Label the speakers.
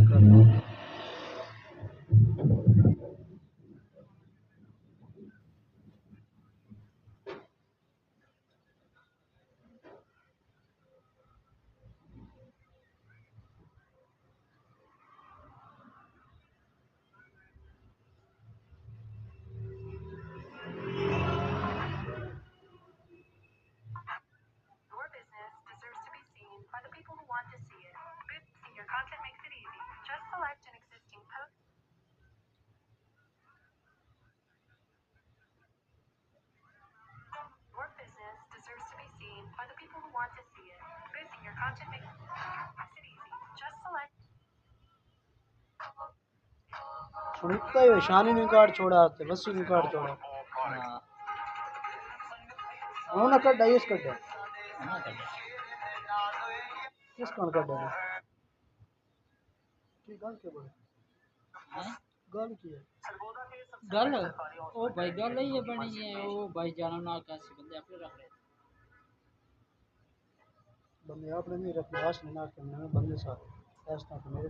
Speaker 1: कर सुनता है शानी ने कार्ड छोड़ा आते वसी ने कार्ड छोड़ा
Speaker 2: हाँ
Speaker 1: वो ना कट डाइस कट
Speaker 2: हाँ कर
Speaker 1: किस कौन कट है की गल के बोले
Speaker 2: हैं
Speaker 1: गल की है
Speaker 2: गल ओ भाई गल ही बनी है ओ भाई जानम नाल कैसे बंदे अपने रख रहे
Speaker 1: बंदे आपने नहीं रखे आस ना के बंदे साथ ऐसा तो मेरे